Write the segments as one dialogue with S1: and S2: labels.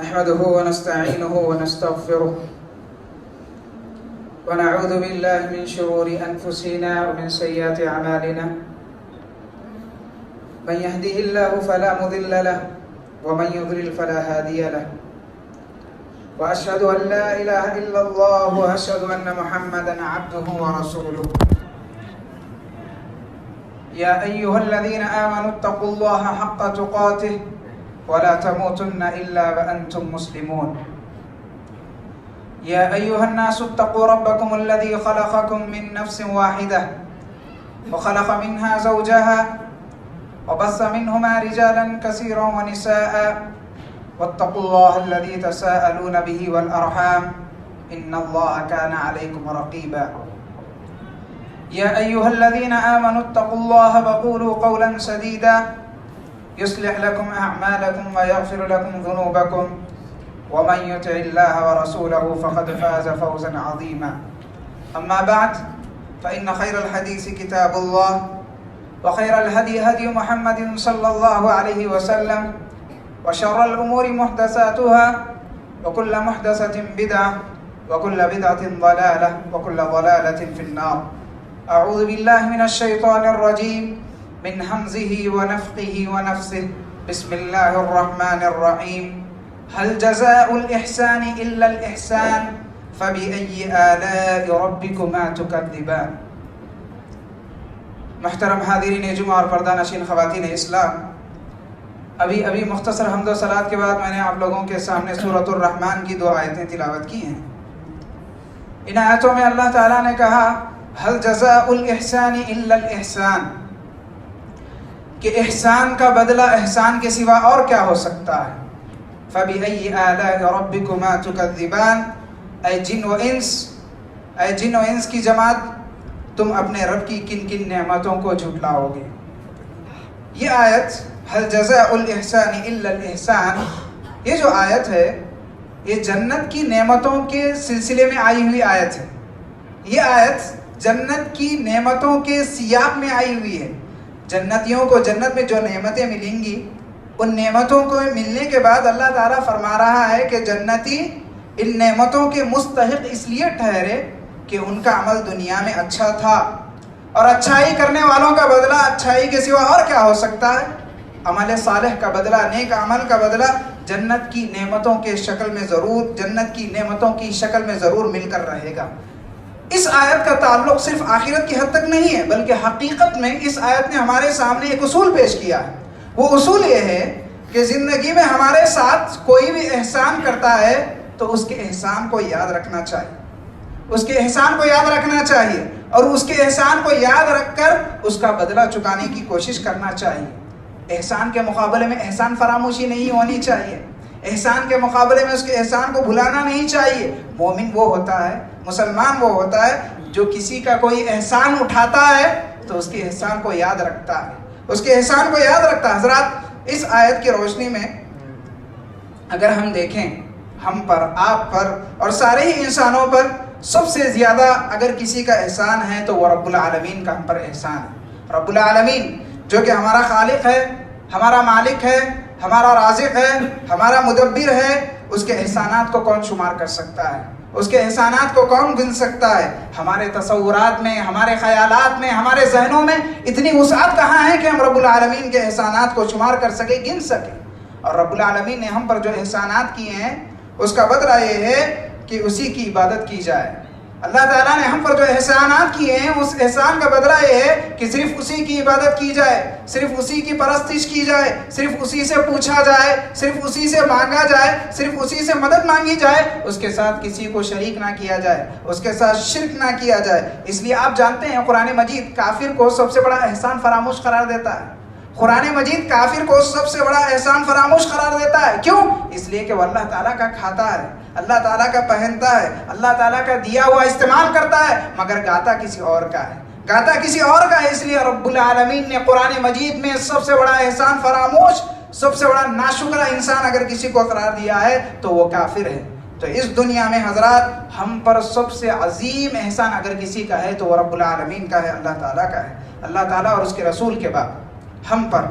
S1: نحمده ونستعينه ونستغفره ونعوذ بالله من شرور أنفسنا ومن سيئات أعمالنا. من يهده الله فلا مضل له ومن يضلل فلا هادي له. وأشهد أن لا إله إلا الله وأشهد أن محمدا عبده ورسوله. يا أيها الذين آمنوا اتقوا الله حق تقاته ولا تموتن إلا وأنتم مسلمون. يا أيها الناس اتقوا ربكم الذي خلقكم من نفس واحدة وخلق منها زوجها وبث منهما رجالا كثيرا ونساء واتقوا الله الذي تساءلون به والأرحام إن الله كان عليكم رقيبا. يا أيها الذين آمنوا اتقوا الله وقولوا قولا سديدا يصلح لكم أعمالكم ويغفر لكم ذنوبكم ومن يطع الله ورسوله فقد فاز فوزا عظيما. أما بعد فإن خير الحديث كتاب الله وخير الهدي هدي محمد صلى الله عليه وسلم وشر الأمور محدثاتها وكل محدثة بدعة وكل بدعة ضلالة وكل ضلالة في النار. أعوذ بالله من الشيطان الرجيم من همزه ونفخه ونفثه. بسم الله الرحمن الرحيم. هل جزاء الإحسان إلا الإحسان فبأي آلاء ربكما تكذبان. محترم حاضرین جمعہ اور پردہ نشین خواتین اسلام، ابھی مختصر حمد و صلوات کے بعد میں نے آپ لوگوں کے سامنے سورۃ الرحمن کی 2 آیتیں تلاوت کی ہیں. ان آیتوں میں اللہ تعالیٰ نے کہا هل جزاء الإحسان إلا الإحسان، کہ احسان کا بدلہ احسان کے سوا اور کیا ہو سکتا ہے. فَبِأَيِّ آلَاءِ رَبِّكُمَا تُكَذِّبَانِ، اے جن و انس کی جماعت، تم اپنے رب کی کن کن نعمتوں کو جھٹلاؤ گے. یہ آیت هل جزاء الإحسان إلا الإحسان، یہ جو آیت ہے یہ جنت کی نعمتوں کے سلسلے میں آئی ہوئی آیت ہے. یہ آیت جنت کی نعمتوں کے سیاق میں آئی ہوئی ہے. جنتیوں کو جنت میں جو نعمتیں ملیں گی ان نعمتوں کو ملنے کے بعد اللہ تعالیٰ فرما رہا ہے کہ جنتی ان نعمتوں کے مستحق اس لیے ٹھہرے کہ ان کا عمل دنیا میں اچھا تھا، اور اچھائی کرنے والوں کا بدلہ اچھائی کے سوا اور کیا ہو سکتا ہے. عمل صالح کا بدلہ، نیک عمل کا بدلہ جنت کی نعمتوں کے شکل میں ضرور، جنت کی نعمتوں کی شکل میں ضرور مل کر رہے گا. اس آیت کا تعلق صرف آخرت کی حد تک نہیں ہے، بلکہ حقیقت میں اس آیت نے ہمارے سامنے ایک اصول پیش کیا ہے. وہ اصول یہ ہے کہ زندگی میں ہمارے ساتھ کوئی بھی احسان کرتا ہے تو اس کے احسان کو یاد رکھنا چاہیے، اس کے احسان کو یاد رکھنا چاہیے، اور اس کے احسان کو یاد رکھ کر اس کا بدلہ چکانے کی کوشش کرنا چاہیے. احسان کے مقابلے میں احسان فراموشی نہیں ہونی چاہیے. احسان کے مقابلے میں اس کے احسان کو بھلانا نہیں چاہیے. مومن وہ ہوتا ہے، مسلمان وہ ہوتا ہے جو کسی کا کوئی احسان اٹھاتا ہے تو اس کے احسان کو یاد رکھتا ہے، اس کے احسان کو یاد رکھتا ہے. حضرات، اس آیت کی روشنی میں اگر ہم دیکھیں، ہم پر، آپ پر اور سارے ہی انسانوں پر سب سے زیادہ اگر کسی کا احسان ہے تو وہ رب العالمین کا ہم پر احسان ہے. رب العالمین جو کہ ہمارا خالق ہے، ہمارا مالک ہے، ہمارا رازق ہے، ہمارا مدبر ہے، اس کے احسانات کو کون شمار کر سکتا ہے؟ اس کے احسانات کو کون گن سکتا ہے؟ ہمارے تصورات میں، ہمارے خیالات میں، ہمارے ذہنوں میں اتنی وسعت کہاں ہے کہ ہم رب العالمین کے احسانات کو شمار کر سکیں، گن سکیں. اور رب العالمین نے ہم پر جو احسانات کیے ہیں اس کا بدلہ یہ ہے کہ اسی کی عبادت کی جائے. اللہ تعالیٰ نے ہم پر جو احسانات کیے ہیں اس احسان کا بدلہ یہ ہے کہ صرف اسی کی عبادت کی جائے، صرف اسی کی پرستش کی جائے، صرف اسی سے پوچھا جائے، صرف اسی سے مانگا جائے، صرف اسی سے مدد مانگی جائے، اس کے ساتھ کسی کو شریک نہ کیا جائے، اس کے ساتھ شرک نہ کیا جائے. اس لیے آپ جانتے ہیں قرآن مجید کافر کو سب سے بڑا احسان فراموش قرار دیتا ہے. قرآن مجید کافر کو سب سے بڑا احسان فراموش قرار دیتا ہے. کیوں؟ اس لیے کہ وہ اللہ تعالیٰ کا کھاتا ہے، اللہ تعالیٰ کا پہنتا ہے، اللہ تعالیٰ کا دیا ہوا استعمال کرتا ہے، مگر گاتا کسی اور کا ہے، گاتا کسی اور کا ہے. اس لیے رب العالمین نے قرآن مجید میں سب سے بڑا احسان فراموش، سب سے بڑا ناشکرہ انسان اگر کسی کو قرار دیا ہے تو وہ کافر ہے. تو اس دنیا میں حضرات ہم پر سب سے عظیم احسان اگر کسی کا ہے تو وہ رب العالمین کا ہے، اللہ تعالیٰ کا ہے. اللہ تعالیٰ اور اس کے رسول کے بعد ہم پر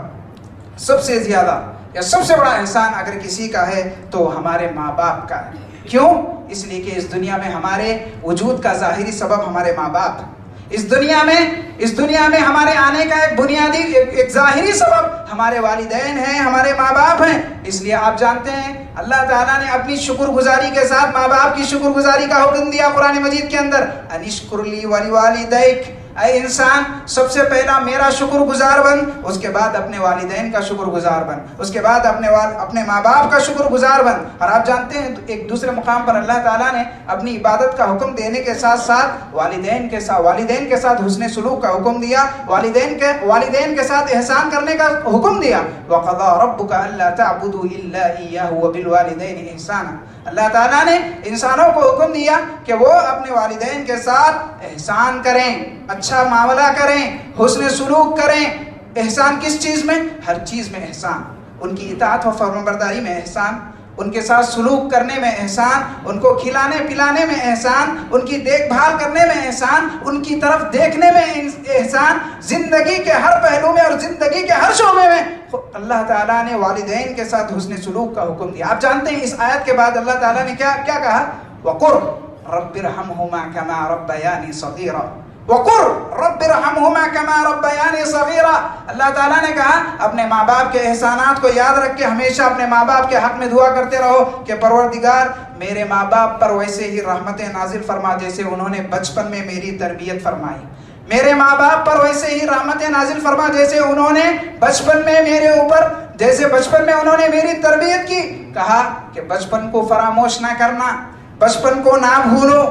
S1: سب سے زیادہ یا سب سے بڑا احسان اگر کسی کا ہے تو ہمارے ماں باپ کا ہے. کیوں؟ اس لیے کہ اس دنیا میں ہمارے وجود کا ظاہری سبب ہمارے ماں باپ. اس دنیا میں ہمارے آنے کا ایک بنیادی ایک ظاہری سبب ہمارے والدین ہیں، ہمارے ماں باپ ہیں. اس لیے آپ جانتے ہیں اللہ تعالیٰ نے اپنی شکر گزاری کے ساتھ ماں باپ کی شکر گزاری کا حکم دیا قرآن مجید کے اندر. انشکر لی ولوالدیک، اے انسان سب سے پہلا میرا شکر گزار بن، اس کے بعد اپنے والدین کا شکر گزار بن، اس کے بعد اپنے ماں باپ کا شکر گزار بن. اور آپ جانتے ہیں ایک دوسرے مقام پر اللہ تعالیٰ نے اپنی عبادت کا حکم دینے کے ساتھ ساتھ والدین کے ساتھ حسن سلوک کا حکم دیا، والدین کے ساتھ احسان کرنے کا حکم دیا. وَقَضَىٰ رَبُّكَ أَلَّا تَعْبُدُوا إِلَّا إِيَّاهُ وَبِالْوَالِدَيْنِ إِحْسَانًا. اللہ تعالیٰ نے انسانوں کو حکم دیا کہ وہ اپنے والدین کے ساتھ احسان کریں، اچھا معاملہ کریں، حسن سلوک کریں. احسان کس چیز میں؟ ہر چیز میں احسان. ان کی اطاعت و فرمانبرداری میں احسان، ان کے ساتھ سلوک کرنے میں احسان، ان کو کھلانے پلانے میں احسان، ان کی دیکھ بھال کرنے میں احسان، ان کی طرف دیکھنے میں احسان. زندگی کے ہر پہلو میں اور زندگی کے ہر شعبے میں اللہ تعالیٰ نے والدین کے ساتھ حسن سلوک کا حکم دیا. آپ جانتے ہیں اس آیت کے بعد اللہ تعالیٰ نے کیا کہا؟ وَقُلْ رَبِّ ارْحَمْهُمَا كَمَا رَبَّيَانِي صَغِيرًا. وَقُلْ رَبِّ ارْحَمْهُمَا كَمَا رَبَّيَانِي صَغِيرًا. اللہ تعالیٰ نے کہا اپنے ماں باپ کے احسانات کو یاد رکھ کے ہمیشہ اپنے ماں باپ کے حق میں دعا کرتے رہو کہ پروردگار میرے ماں باپ پر ویسے ہی رحمتیں نازل فرما جیسے انہوں نے بچپن میں میری تربیت فرمائی. میرے ماں باپ پر ویسے ہی رحمتیں نازل فرما جیسے انہوں نے بچپن میں میرے اوپر بچپن میں انہوں نے میری تربیت کی. کہا کہ بچپن کو فراموش نہ کرنا، بچپن کو نہ بھولو.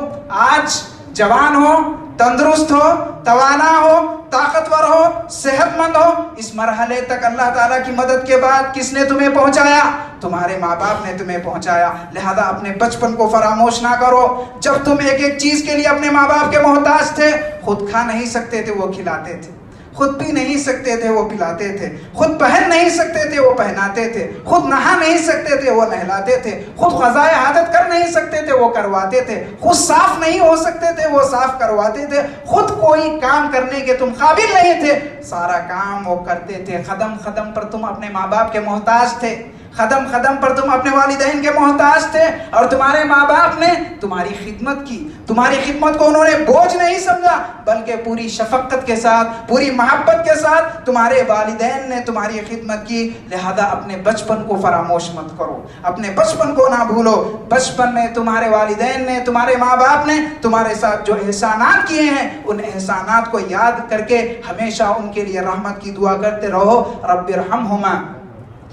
S1: آج جوان ہو، تندرست ہو، توانا ہو، طاقتور ہو، صحت مند ہو، اس مرحلے تک اللہ تعالیٰ کی مدد کے بعد کس نے تمہیں پہنچایا؟ تمہارے ماں باپ نے تمہیں پہنچایا. لہذا اپنے بچپن کو فراموش نہ کرو. جب تم ایک چیز کے لیے اپنے ماں باپ کے محتاج تھے، خود کھا نہیں سکتے تھے وہ کھلاتے تھے، خود پی نہیں سکتے تھے وہ پلاتے تھے، خود پہن نہیں سکتے تھے وہ پہناتے تھے، خود نہا نہیں سکتے تھے وہ نہلاتے تھے، خود قضائے حاجت کر نہیں سکتے تھے وہ کرواتے تھے، خود صاف نہیں ہو سکتے تھے وہ صاف کرواتے تھے، خود کوئی کام کرنے کے تم قابل نہیں تھے، سارا کام وہ کرتے تھے. قدم قدم پر تم اپنے ماں باپ کے محتاج تھے، قدم قدم پر تم اپنے والدین کے محتاج تھے. اور تمہارے ماں باپ نے تمہاری خدمت کی. تمہاری خدمت کو انہوں نے بوجھ نہیں سمجھا بلکہ پوری شفقت کے ساتھ، پوری محبت کے ساتھ تمہارے والدین نے تمہاری خدمت کی. لہذا اپنے بچپن کو فراموش مت کرو، اپنے بچپن کو نہ بھولو. بچپن میں تمہارے والدین نے، تمہارے ماں باپ نے تمہارے ساتھ جو احسانات کیے ہیں ان احسانات کو یاد کر کے ہمیشہ ان کے لیے رحمت کی دعا کرتے رہو. رب ارحمہما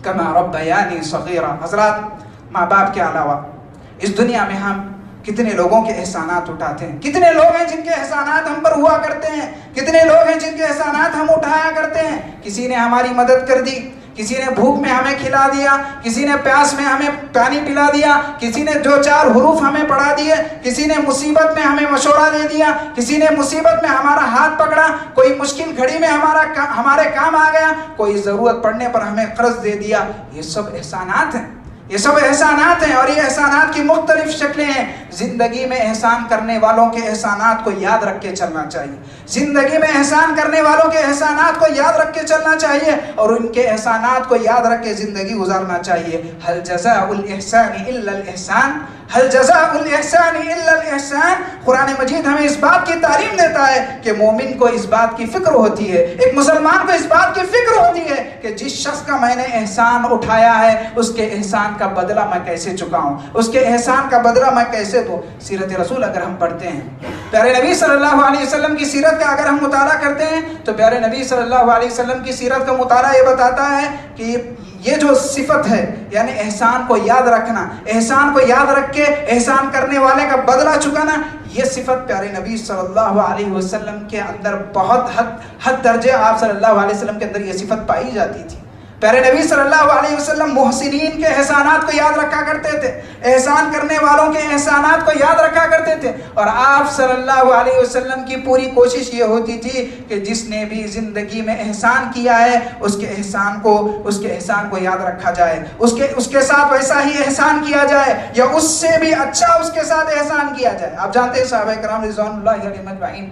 S1: کما ربیانی صغیرا. حضرات، ماں باپ کے علاوہ اس دنیا میں ہم کتنے لوگوں کے احسانات اٹھاتے ہیں. کتنے لوگ ہیں جن کے احسانات ہم پر ہوا کرتے ہیں، کتنے لوگ ہیں جن کے احسانات ہم اٹھایا کرتے ہیں. کسی نے ہماری مدد کر دی، کسی نے بھوک میں ہمیں کھلا دیا، کسی نے پیاس میں ہمیں پانی پلا دیا، کسی نے 2-4 حروف ہمیں پڑھا دیے، کسی نے مصیبت میں ہمیں مشورہ دے دیا، کسی نے مصیبت میں ہمارا ہاتھ پکڑا، کوئی مشکل گھڑی میں ہمارے کام آ گیا، کوئی ضرورت پڑنے پر ہمیں قرض دے دیا. یہ سب احسانات ہیں، یہ سب احسانات ہیں. اور یہ احسانات کی مختلف شکلیں ہیں. زندگی میں احسان کرنے والوں کے احسانات کو یاد رکھ کے چلنا چاہیے. زندگی میں احسان کرنے والوں کے احسانات کو یاد رکھ کے چلنا چاہیے اور ان کے احسانات کو یاد رکھ کے زندگی گزارنا چاہیے. هل جزاء الاحسان الا الاحسان، هل جزاء الاحسان الا الاحسان. قرآن مجید ہمیں اس بات کی تعلیم دیتا ہے کہ مومن کو اس بات کی فکر ہوتی ہے، ایک مسلمان کو اس بات کی فکر ہوتی ہے کہ جس شخص کا میں نے احسان اٹھایا ہے اس کے احسان کا بدلہ میں کیسے چکاؤں، اس کے احسان کا بدلہ میں کیسے دوں. سیرت رسول اگر ہم پڑھتے ہیں، پیارے نبی صلی اللہ علیہ وسلم کی سیرت کا اگر ہم مطالعہ کرتے ہیں تو پیارے نبی صلی اللہ علیہ وسلم کی سیرت کا مطالعہ یہ بتاتا ہے کہ یہ جو صفت ہے یعنی احسان کو یاد رکھنا، احسان کو یاد رکھ کے احسان کرنے والے کا بدلہ چکانا، یہ صفت پیارے نبی صلی اللہ علیہ وسلم کے اندر بہت حد درجے آپ صلی اللہ علیہ وسلم کے اندر یہ صفت پائی جاتی تھی. پیارے نبی صلی اللہ علیہ وسلم محسنین کے احسانات کو یاد رکھا کرتے تھے، احسان کرنے والوں کے احسانات کو یاد رکھا کرتے تھے. اور آپ صلی اللہ علیہ وسلم کی پوری کوشش یہ ہوتی تھی کہ جس نے بھی زندگی میں احسان کیا ہے اس کے احسان کو یاد رکھا جائے، اس کے ساتھ ویسا ہی احسان کیا جائے یا اس سے بھی اچھا اس کے ساتھ احسان کیا جائے. آپ جانتے ہیں صحابہ کرام رضوان اللہ علیہم اجمعین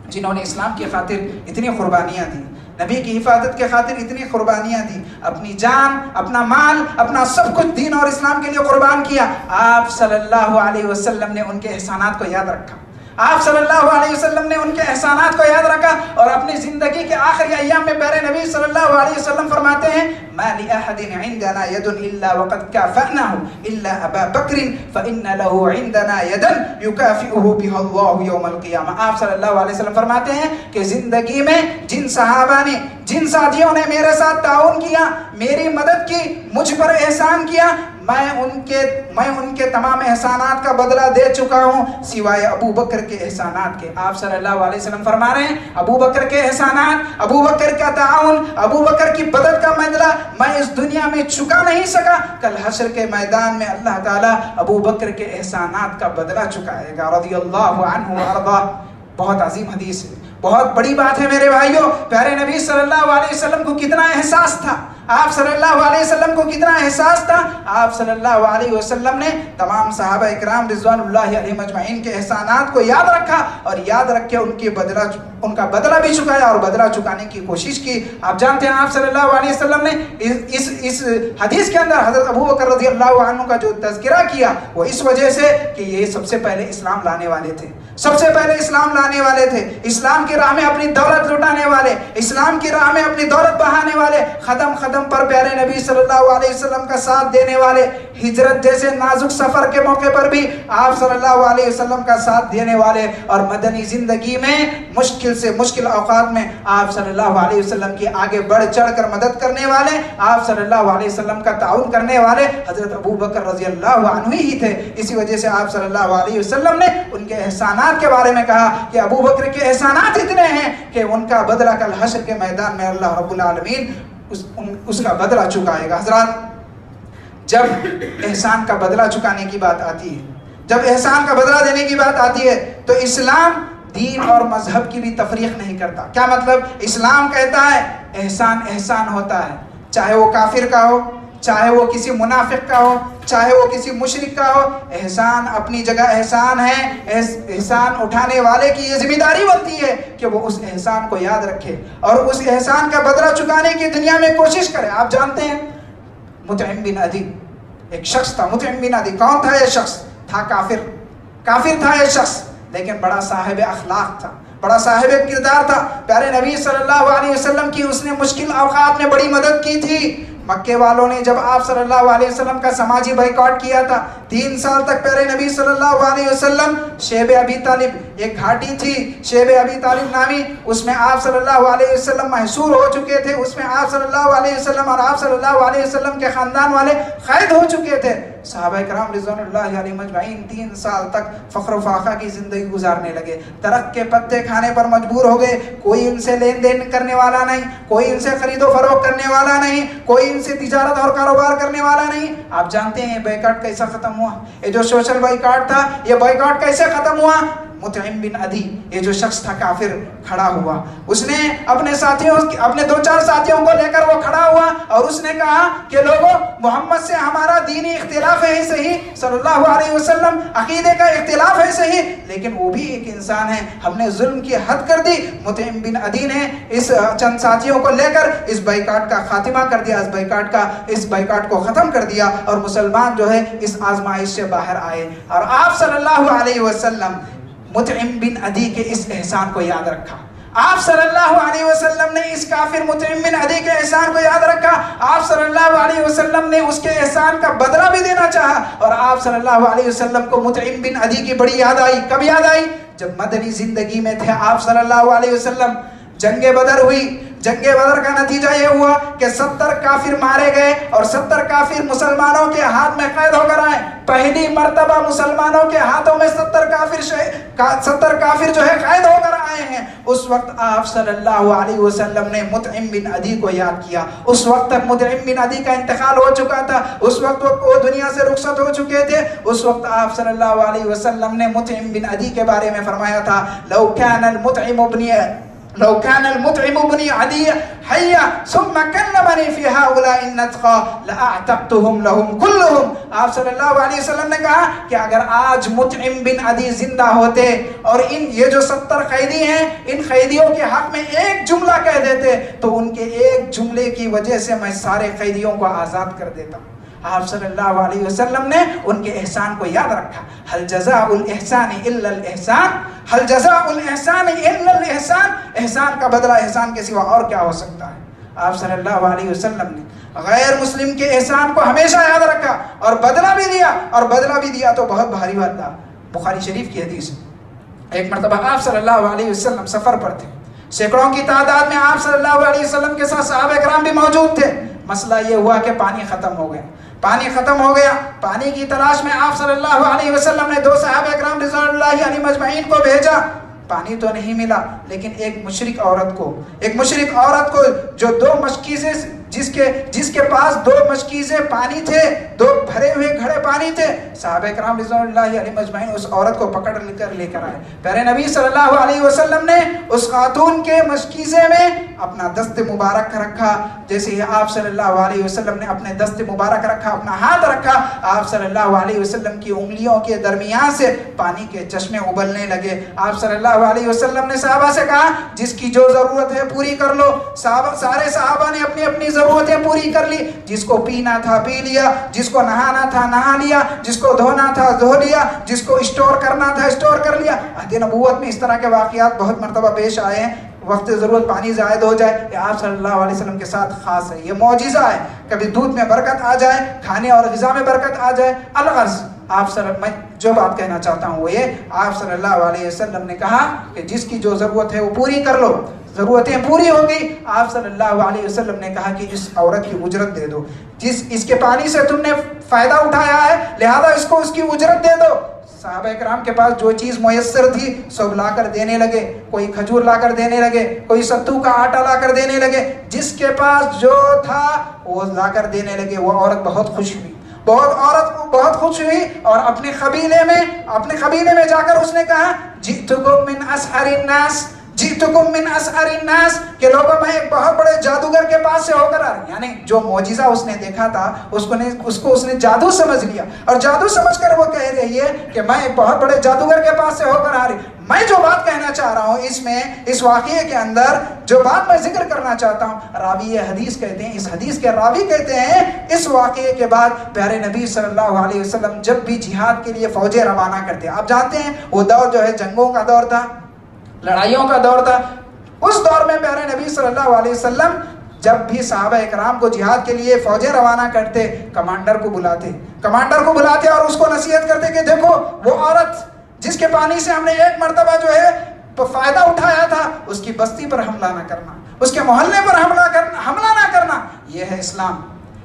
S1: جنہوں نے اسلام کی خاطر اتنی قربانیاں دی، نبی کی حفاظت کے خاطر اتنی قربانیاں دی، اپنی جان، اپنا مال، اپنا سب کچھ دین اور اسلام کے لیے قربان کیا۔ آپ صلی اللہ علیہ وسلم نے ان کے احسانات کو یاد رکھا، آپ صلی اللہ علیہ وسلم نے ان کے احسانات کو یاد رکھا، اور اپنی زندگی کے آخری ایام میں پیارے نبی صلی اللہ علیہ وسلم فرماتے ہیں ما لأحد عندنا يد إلا وقد كافأناه إلا أبا بكر فإن له عندنا يدا يكافئه بها الله يوم القيامة۔ آپ صلی اللہ علیہ وسلم فرماتے ہیں کہ زندگی میں جن صحابہ نے، جن ساتھیوں نے میرے ساتھ تعاون کیا، میری مدد کی، مجھ پر احسان کیا، میں ان کے تمام احسانات کا بدلہ دے چکا ہوں سوائے ابو بکر کے احسانات کے۔ آپ صلی اللہ علیہ وسلم فرما رہے ہیں ابو بکر کے احسانات، ابو بکر کا تعاون، ابو بکر کی مدد کا بدلہ میں اس دنیا میں چکا نہیں سکا، کل حشر کے میدان میں اللہ تعالیٰ ابو بکر کے احسانات کا بدلہ چکائے گا رضی اللہ عنہ وارضاہ۔ بہت عظیم حدیث ہے، بہت بڑی بات ہے میرے بھائیوں۔ پیارے نبی صلی اللہ علیہ وسلم کو کتنا احساس تھا، آپ صلی اللہ علیہ وسلم کو کتنا احساس تھا۔ آپ صلی اللہ علیہ وسلم نے تمام صحابہ اکرام رضوان اللہ علیہم اجمعین کے احسانات کو یاد رکھا، اور یاد رکھ کے ان کا بدلہ بھی چکایا اور بدلہ چکانے کی کوشش کی۔ آپ جانتے ہیں آپ صلی اللہ علیہ وسلم نے اس حدیث کے اندر حضرت ابو بکر رضی اللہ عنہ کا جو تذکرہ کیا وہ اس وجہ سے کہ یہ سب سے پہلے اسلام لانے والے تھے، سب سے پہلے اسلام لانے والے تھے، اسلام کی راہ میں اپنی دولت لٹانے والے، اسلام کی راہ میں اپنی دولت بہانے والے، قدم پر پیارے نبی صلی اللہ علیہ وسلم کا ساتھ دینے والے، ہجرت جیسے نازک سفر کے موقع پر بھی آپ صلی اللہ علیہ وسلم کا ساتھ دینے والے، اور مدنی زندگی میں مشکل سے مشکل اوقات میں آپ صلی اللہ علیہ وسلم کی آگے بڑھ چڑھ کر مدد کرنے والے، آپ صلی اللہ علیہ وسلم کا تعاون کرنے والے حضرت ابو بکر رضی اللہ عنہ ہی تھے۔ اسی وجہ سے آپ صلی اللہ علیہ وسلم نے ان کے احسانات کے بارے میں کہا کہ ابو بکر کے احسانات اتنے ہیں کہ ان کا بدلہ کل حشر کے میدان میں اللہ رب العالمین اس کا بدلہ چکائے گا۔ حضرات، جب احسان کا بدلہ چکانے کی بات آتی ہے، جب احسان کا بدلہ دینے کی بات آتی ہے، تو اسلام دین اور مذہب کی بھی تفریق نہیں کرتا۔ کیا مطلب؟ اسلام کہتا ہے احسان احسان ہوتا ہے، چاہے وہ کافر کا ہو، چاہے وہ کسی منافق کا ہو، چاہے وہ کسی مشرک کا ہو، احسان اپنی جگہ احسان ہے۔ احسان اٹھانے والے کی یہ ذمہ داری بنتی ہے کہ وہ اس احسان کو یاد رکھے اور اس احسان کا بدلہ چکانے کی دنیا میں کوشش کرے۔ آپ جانتے ہیں مطعم بن عدی ایک شخص تھا۔ مطعم بن عدی کون تھا؟ یہ شخص تھا کافر تھا یہ شخص، لیکن بڑا صاحب اخلاق تھا، بڑا صاحب کردار تھا۔ پیارے نبی صلی اللہ علیہ وسلم کی اس نے مشکل اوقات میں بڑی مدد کی تھی۔ مکے والوں نے جب آپ صلی اللہ علیہ وسلم کا سماجی بائیکاٹ کیا تھا، 3 سال تک پیارے نبی صلی اللہ علیہ وسلم شیب ابی طالب، ایک گھاٹی تھی شیب ابی طالب نامی، اس میں آپ صلی اللہ علیہ وسلم محصور ہو چکے تھے، اس میں آپ صلی اللہ علیہ وسلم اور آپ صلی اللہ علیہ وسلم کے خاندان والے قید ہو چکے تھے۔ صحابہ کرام رضوان اللہ علیہم اجمعین 3 سال تک فخر و فاقہ کی زندگی گزارنے لگے، درخت کے پتے کھانے پر مجبور ہو گئے، کوئی ان سے لین دین کرنے والا نہیں، کوئی ان سے خرید و فروخت کرنے والا نہیں، کوئی ان سے تجارت اور کاروبار کرنے والا نہیں۔ آپ جانتے ہیں بائیکاٹ کیسا ختم ہوا؟ یہ جو سوشل بائیکاٹ تھا، یہ بائیکاٹ کیسے ختم ہوا؟ مطعم بن عدی یہ جو شخص تھا کافر کھڑا ہوا، اس نے اپنے 2-4 ساتھیوں کو لے کر وہ کھڑا ہوا اور اس نے کہا کہ لوگوں، محمد سے ہمارا دینی اختلاف ہے صحیح، صلی اللہ علیہ وسلم عقیدے کا اختلاف ہے صحیح، لیکن وہ بھی ایک انسان ہے، ہم نے ظلم کی حد کر دی۔ مطعم بن عدی نے اس چند ساتھیوں کو لے کر اس بائیکاٹ کا خاتمہ کر دیا، اس بائیکاٹ کو ختم کر دیا، اور مسلمان جو ہے اس آزمائش سے باہر آئے۔ اور آپ صلی اللہ علیہ وسلم مطعم بن عدی کے اس احسان کو یاد رکھا۔ آپ صلی اللہ علیہ وسلم نے اس کافر مطعم بن عدی کے احسان کو یاد رکھا۔ آپ صلی اللہ علیہ وسلم نے اس کے احسان کا بدلہ بھی دینا چاہا، اور آپ صلی اللہ علیہ وسلم کو مطعم بن عدی کی بڑی یاد آئی۔ کب یاد آئی؟ جب مدنی زندگی میں تھے آپ صلی اللہ علیہ وسلم، جنگ بدر ہوئی۔ جنگ بدر کا نتیجہ یہ ہوا کہ 70 کافر مارے گئے اور 70 کافر مسلمانوں کے ہاتھ میں قید ہو کر آئے۔ پہلی مرتبہ مسلمانوں کے ہاتھوں میں 70 کافر جو ہے قید ہو کر آئے ہیں۔ اس وقت آپ صلی اللہ علیہ وسلم نے مطعم بن عدی کو یاد کیا۔ اس وقت تک مطعم بن عدی کا انتقال ہو چکا تھا، اس وقت وہ دنیا سے رخصت ہو چکے تھے۔ اس وقت آپ صلی اللہ علیہ وسلم نے مطعم بن عدی کے بارے میں فرمایا تھا، لو كان المطعم ابن لو كان المطعم بني عدي حيا ثم كلمني في هؤلاء النتقى لاعتقتهم لهم كلهم. آپ صلی اللہ علیہ وسلم نے کہا کہ اگر آج مطعم بن عدی زندہ ہوتے اور یہ جو 70 قیدی ہیں ان قیدیوں کے حق میں ایک جملہ کہہ دیتے تو ان کے ایک جملے کی وجہ سے میں سارے قیدیوں کو آزاد کر دیتا. آپ صلی اللہ علیہ وسلم نے ان کے احسان کو یاد رکھا. هل جزاء الاحسان الا الاحسان، هل جزاء الاحسان الا الاحسان. احسان کا بدلہ احسان کے سوا اور کیا ہو سکتا ہے. آپ صلی اللہ علیہ وسلم نے غیر مسلم کے احسان کو ہمیشہ یاد رکھا اور بدلہ بھی دیا، اور بدلہ بھی دیا تو بہت بھاری بات تھا. بخاری شریف کی حدیث ہے، ایک مرتبہ آپ صلی اللہ علیہ وسلم سفر پر تھے، سینکڑوں کی تعداد میں آپ صلی اللہ علیہ وسلم کے ساتھ صحابہ کرام بھی موجود تھے. مسئلہ یہ ہوا کہ پانی ختم ہو گیا. پانی ختم ہو گیا. پانی کی تلاش میں آپ صلی اللہ علیہ وسلم نے 2 صحابہ کرام رضوان اللہ علیہم اجمعین کو بھیجا. پانی تو نہیں ملا، لیکن ایک مشرک عورت کو جو 2 مشکیزیں جس کے پاس 2 مشکیزیں پانی تھے، 2 بھرے ہوئے گھڑے پانی تھے. صحابہ کرام رضوان اللہ علیہم اجمعین اس عورت کو پکڑ لے کر آئے. پیارے نبی صلی اللہ علیہ وسلم نے اس خاتون کے مشکیزے میں اپنا دست مبارک رکھا، جیسے ہی آپ صلی اللہ علیہ وسلم نے اپنے دست مبارک رکھا، اپنا ہاتھ رکھا، آپ صلی اللہ علیہ وسلم کی انگلیوں کے درمیان سے پانی کے چشمے ابلنے لگے. آپ صلی اللہ علیہ وسلم نے صحابہ سے کہا جس کی جو ضرورت ہے پوری کر لو. سارے صحابہ نے اپنی اپنی ضرورتیں پوری کر لی. جس کو پینا تھا پی لیا، جس کو نہانا تھا نہا لیا، جس کو دھونا تھا دھو لیا، جس کو اسٹور کرنا تھا اسٹور کر لیا. عہد نبوت میں اس طرح کے واقعات بہت مرتبہ پیش آئے ہیں. وقت ضرورت پانی زائد ہو جائے، یہ آپ صلی اللہ علیہ وسلم کے ساتھ خاص ہے، یہ معجزہ ہے. کبھی دودھ میں برکت آ جائے، کھانے اور غذا میں برکت آ جائے. الغرض میں جو بات کہنا چاہتا ہوں وہ یہ، آپ صلی اللہ علیہ وسلم نے کہا کہ جس کی جو ضرورت ہے وہ پوری کر لو. ضرورتیں پوری ہو گئی. آپ صلی اللہ علیہ وسلم نے کہا کہ اس عورت کی اجرت دے دو. اس کے پانی سے تم نے فائدہ اٹھایا ہے، لہذا اس کو اس کی اجرت دے دو. صحابہ کرام کے پاس جو چیز میسر تھی سب لا کر دینے لگے. کوئی کھجور لا کر دینے لگے، کوئی ستو کا آٹا لا کر دینے لگے. جس کے پاس جو تھا وہ لا کر دینے لگے. وہ عورت بہت خوش ہوئی، بہت خوش ہوئی، اور اپنے قبیلے میں جا کر اس نے کہا جئتکم من اسحر الناس، جئتکم من اسحر الناس، کہ لوگوں میں ایک بہت بڑے جادوگر کے پاس سے ہو کر آ رہا. یعنی جو معجزہ اس نے دیکھا تھا اس کو اس نے جادو سمجھ لیا، اور جادو سمجھ کر وہ کہہ رہی ہے کہ میں ایک بہت بڑے جادوگر کے پاس سے ہو کر آ رہی. میں جو بات کہنا چاہ رہا ہوں اس واقعے کے اندر جو بات میں ذکر کرنا چاہتا ہوں، راوی حدیث کہتے ہیں، اس حدیث کے راوی کہتے ہیں اس واقعے کے بعد پیارے نبی صلی اللہ علیہ وسلم جب بھی جہاد کے لیے فوجیں روانہ کرتے، آپ جانتے ہیں وہ دور جو ہے جنگوں کا دور تھا، لڑائیوں کا دور تھا. اس دور میں پیارے نبی صلی اللہ علیہ وسلم جب بھی صحابہ اکرام کو جہاد کے لیے فوجیں روانہ کرتے، کمانڈر کو بلاتے اور اس کو نصیحت کرتے کہ دیکھو وہ عورت جس کے پانی سے ہم نے ایک مرتبہ جو ہے فائدہ اٹھایا تھا، اس کی بستی پر حملہ نہ کرنا، اس کے محلے پر حملہ نہ کرنا. یہ ہے اسلام،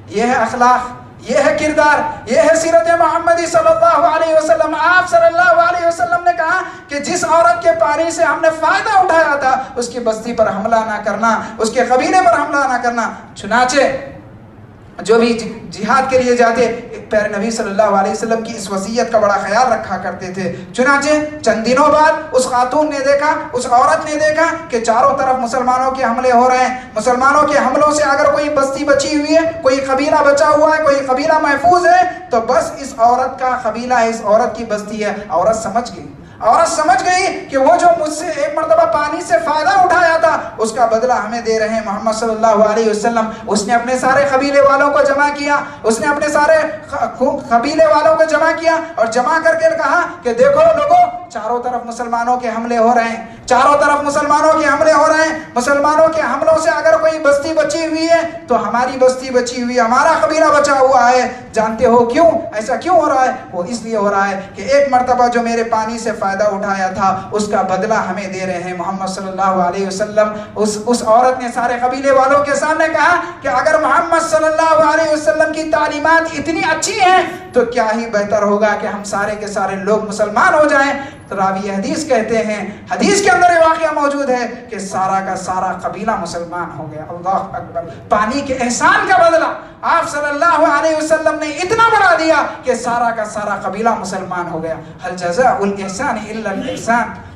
S1: یہ ہے اخلاق، یہ ہے کردار، یہ ہے سیرت محمدی صلی اللہ علیہ وسلم. آپ صلی اللہ علیہ وسلم نے کہا کہ جس عورت کے پانی سے ہم نے فائدہ اٹھایا تھا اس کی بستی پر حملہ نہ کرنا، اس کے قبیلے پر حملہ نہ کرنا. چنانچہ جو بھی جہاد کے لیے جاتے پیارے نبی صلی اللہ علیہ وسلم کی اس وصیت کا بڑا خیال رکھا کرتے تھے. چنانچہ چند دنوں بعد اس خاتون نے دیکھا، اس عورت نے دیکھا کہ چاروں طرف مسلمانوں کے حملے ہو رہے ہیں. مسلمانوں کے حملوں سے اگر کوئی بستی بچی ہوئی ہے، کوئی قبیلہ بچا ہوا ہے، کوئی قبیلہ محفوظ ہے تو بس اس عورت کا قبیلہ ہے، اس عورت کی بستی ہے. عورت سمجھ گئی کہ وہ جو مجھ سے ایک مرتبہ پانی سے فائدہ اٹھایا تھا اس کا بدلہ ہمیں دے رہے ہیں محمد صلی اللہ علیہ وسلم. اس نے اپنے سارے قبیلے والوں کو جمع کیا، اور جمع کر کے کہا کہ دیکھو لوگوں، چاروں طرف مسلمانوں کے حملے ہو رہے ہیں، مسلمانوں کے حملوں سے اگر کوئی بستی بچی ہوئی ہے تو ہماری بستی بچی ہوئی ہے، ہمارا قبیلہ بچا ہوا ہے. جانتے ہو کیوں ایسا کیوں ہو رہا ہے؟ وہ اس لیے ہو رہا ہے کہ ایک مرتبہ جو میرے پانی سے فائدہ اٹھایا تھا اس کا بدلہ ہمیں دے رہے ہیں محمد صلی اللہ علیہ وسلم. اس عورت نے سارے قبیلے والوں کے سامنے کہا کہ اگر محمد صلی اللہ علیہ وسلم کی تعلیمات اتنی اچھی ہیں تو کیا ہی بہتر ہوگا کہ ہم سارے کے سارے لوگ مسلمان ہو جائیں. تو راوی حدیث کہتے ہیں، حدیث کے اندر یہ واقعہ موجود ہے کہ سارا کا سارا قبیلہ مسلمان ہو گیا. اللہ اکبر. پانی کے احسان کا بدلہ آپ صلی اللہ علیہ وسلم نے اتنا بڑا دیا کہ سارا کا سارا قبیلہ مسلمان ہو گیا. هل جزاء الاحسان الا الاحسان.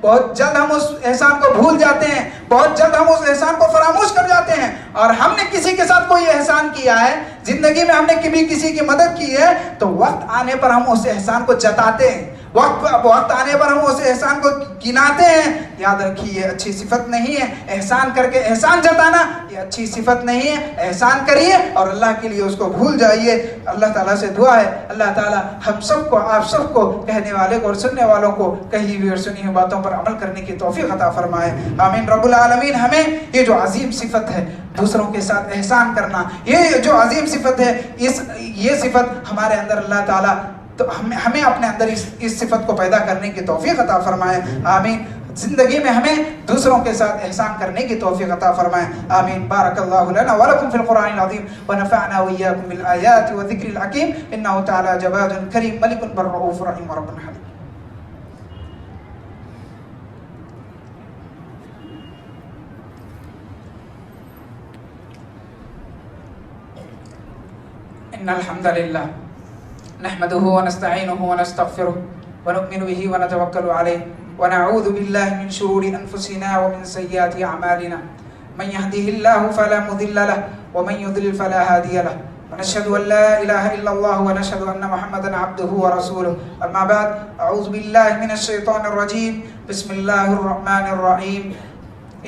S1: بہت جلد ہم اس احسان کو بھول جاتے ہیں، بہت جلد ہم اس احسان کو فراموش کر جاتے ہیں. اور ہم نے کسی کے ساتھ کوئی احسان کیا ہے، زندگی میں ہم نے کبھی کسی کی مدد کی ہے، تو وقت آنے پر ہم اس احسان کو جتاتے ہیں، وقت آنے پر ہم اس احسان کو گناتے ہیں. یاد رکھیے یہ اچھی صفت نہیں ہے. احسان کر کے احسان جتانا یہ اچھی صفت نہیں ہے. احسان کریے اور اللہ کے لیے اس کو بھول جائیے. اللہ تعالیٰ سے دعا ہے اللہ تعالیٰ ہم سب کو، آپ سب کو، کہنے والے کو اور سننے والوں کو کہی ہوئی اور سنی ہوئی باتوں پر عمل کرنے کی توفیق عطا فرمائے. آمین رب العالمین. ہمیں یہ جو عظیم صفت ہے دوسروں کے ساتھ احسان کرنا، یہ جو عظیم صفت ہے، یہ صفت ہمارے اندر اللہ تعالیٰ تو ہمیں اپنے اندر اس صفت کو پیدا کرنے کی توفیق عطا فرمائے. آمین. زندگی میں ہمیں دوسروں کے ساتھ احسان کرنے کی توفیق عطا فرمائے. آمین. بارک اللہ لنا ولکم فی القرآن العظیم ونفعنا وإياکم بالآیات والذکر الحکیم انہ تعالی جواد کریم ملک بر رؤوف رحیم رب حلیم. ان الحمد للہ نحمده ونستعینه ونستغفره ونؤمن به ونتوکل علیہ ونعوذ بالله من شرور أنفسنا ومن سيئات أعمالنا من يهده الله فلا مضل له ومن يضلل فلا هادي له ونشهد أن لا إله إلا الله ونشهد أن محمدا عبده ورسوله. أما بعد أعوذ بالله من الشيطان الرجيم. بسم الله الرحمن الرحيم.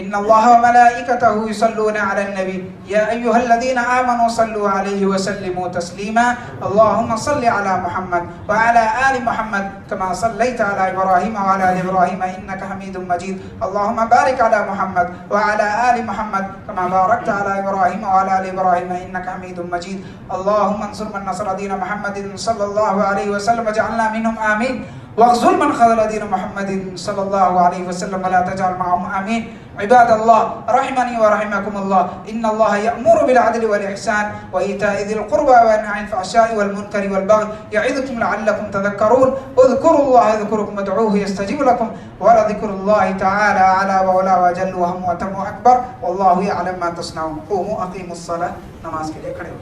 S1: إن الله وملائكته يصلون على النبي يا أيها الذين آمنوا صلوا عليه وسلموا تسليما. اللهم صل على محمد وعلى آل محمد كما صليت على إبراهيم وعلى آل إبراهيم إنك حميد مجيد. اللهم بارك على محمد وعلى آل محمد كما باركت على إبراهيم وعلى آل إبراهيم إنك حميد مجيد. اللهم انصر من نصر دين محمد صلى الله عليه وسلم واجعلنا منهم آمين. واخذل من خذل دين محمد صلى الله عليه وسلم ولا تجعل معهم آمين. عباد الله رحمني ورحمكم الله إن الله يأمر بالعدل والإحسان وإيتاء ذي القربى وينهى عن الفحشاء والمنكر والبغي يعظكم لعلكم تذكرون. اذكروا الله يذكركم وادعوه يستجيب لكم ولذكر الله تعالى أعلى وعلى وجل وهم وتم أكبر والله يعلم ما تصنعون. قوموا أقيموا الصلاة. نماز کے لیے کھڑے ہو.